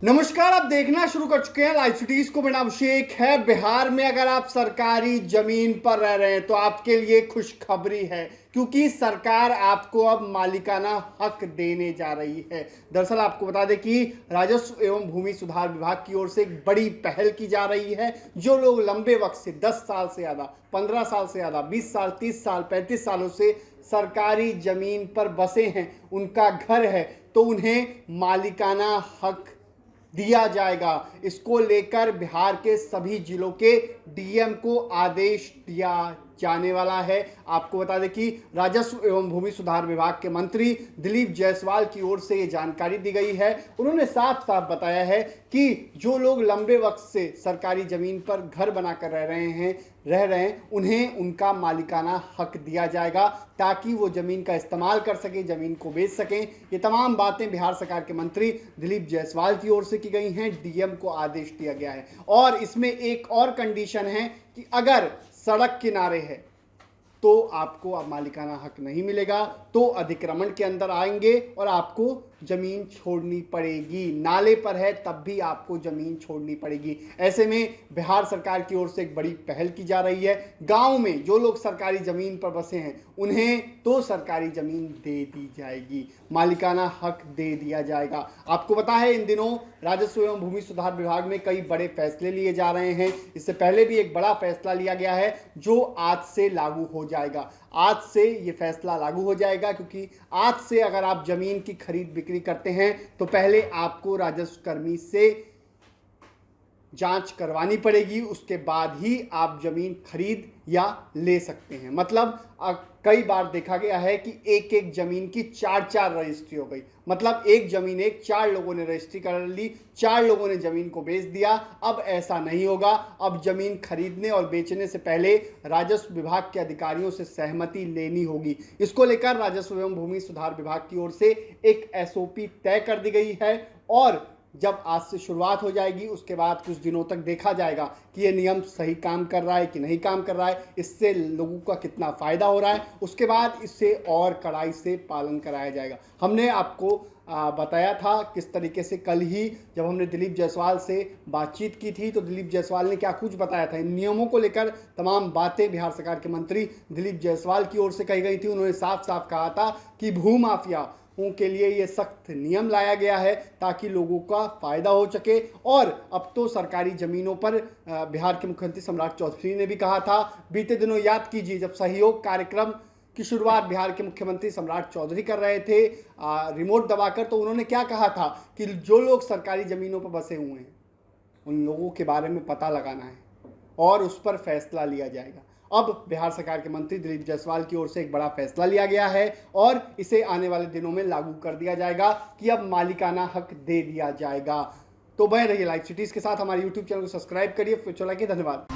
नमस्कार, आप देखना शुरू कर चुके हैं लाइव सिटीज को। मेरा अभिषेक है। बिहार में अगर आप सरकारी जमीन पर रह रहे हैं तो आपके लिए खुशखबरी है, क्योंकि सरकार आपको अब मालिकाना हक देने जा रही है। दरअसल आपको बता दें कि राजस्व एवं भूमि सुधार विभाग की ओर से एक बड़ी पहल की जा रही है। जो लोग लंबे वक्त से 10 साल से ज़्यादा, 15 साल से ज़्यादा, 20 साल, 30 साल, 35 सालों से सरकारी जमीन पर बसे हैं, उनका घर है, तो उन्हें मालिकाना हक दिया जाएगा। इसको लेकर बिहार के सभी जिलों के डीएम को आदेश दिया जाने वाला है। आपको बता दें कि राजस्व एवं भूमि सुधार विभाग के मंत्री दिलीप जायसवाल की ओर से ये जानकारी दी गई है। उन्होंने साफ साफ बताया है कि जो लोग लंबे वक्त से सरकारी जमीन पर घर बनाकर रह रहे हैं उन्हें उनका मालिकाना हक दिया जाएगा, ताकि वो जमीन का इस्तेमाल कर सकें, जमीन को बेच सकें। ये तमाम बातें बिहार सरकार के मंत्री दिलीप जायसवाल की ओर से की गई हैं। डीएम को आदेश दिया गया है और इसमें एक और कंडीशन है कि अगर सड़क किनारे है तो आपको अब मालिकाना हक नहीं मिलेगा, तो अधिक्रमण के अंदर आएंगे और आपको जमीन छोड़नी पड़ेगी। नाले पर है तब भी आपको जमीन छोड़नी पड़ेगी। ऐसे में बिहार सरकार की ओर से एक बड़ी पहल की जा रही है। गांव में जो लोग सरकारी जमीन पर बसे हैं उन्हें तो सरकारी जमीन दे दी जाएगी, मालिकाना हक दे दिया जाएगा। आपको पता है इन दिनों राजस्व एवं भूमि सुधार विभाग में कई बड़े फैसले लिए जा रहे हैं। इससे पहले भी एक बड़ा फैसला लिया गया है जो आज से लागू हो जाएगा। आज से ये फैसला लागू हो जाएगा, क्योंकि आज से अगर आप जमीन की खरीद बिक्री करते हैं तो पहले आपको राजस्व कर्मी से जांच करवानी पड़ेगी, उसके बाद ही आप जमीन खरीद या ले सकते हैं। मतलब कई बार देखा गया है कि एक एक जमीन की 4-4 रजिस्ट्री हो गई। मतलब एक जमीन 4 लोगों ने रजिस्ट्री कर ली, 4 लोगों ने जमीन को बेच दिया। अब ऐसा नहीं होगा। अब जमीन खरीदने और बेचने से पहले राजस्व विभाग के अधिकारियों से सहमति लेनी होगी। इसको लेकर राजस्व एवं भूमि सुधार विभाग की ओर से एक एसओपी तय कर दी गई है और जब आज से शुरुआत हो जाएगी उसके बाद कुछ दिनों तक देखा जाएगा कि ये नियम सही काम कर रहा है कि नहीं काम कर रहा है, इससे लोगों का कितना फ़ायदा हो रहा है। उसके बाद इससे और कड़ाई से पालन कराया जाएगा। हमने आपको बताया था किस तरीके से, कल ही जब हमने दिलीप जायसवाल से बातचीत की थी तो दिलीप जायसवाल ने क्या कुछ बताया था। इन नियमों को लेकर तमाम बातें बिहार सरकार के मंत्री दिलीप जायसवाल की ओर से कही गई थी। उन्होंने साफ साफ कहा था कि भूमाफिया के लिए ये सख्त नियम लाया गया है ताकि लोगों का फायदा हो सके। और अब तो सरकारी जमीनों पर बिहार के मुख्यमंत्री सम्राट चौधरी ने भी कहा था, बीते दिनों याद कीजिए जब सहयोग कार्यक्रम की शुरुआत बिहार के मुख्यमंत्री सम्राट चौधरी कर रहे थे रिमोट दबाकर, तो उन्होंने क्या कहा था कि जो लोग सरकारी जमीनों पर बसे हुए हैं उन लोगों के बारे में पता लगाना है और उस पर फैसला लिया जाएगा। अब बिहार सरकार के मंत्री दिलीप जायसवाल की ओर से एक बड़ा फैसला लिया गया है और इसे आने वाले दिनों में लागू कर दिया जाएगा कि अब मालिकाना हक दे दिया जाएगा। तो बने रहिए लाइव सिटीज के साथ। हमारे यूट्यूब चैनल को सब्सक्राइब करिए। फिर चला के धन्यवाद।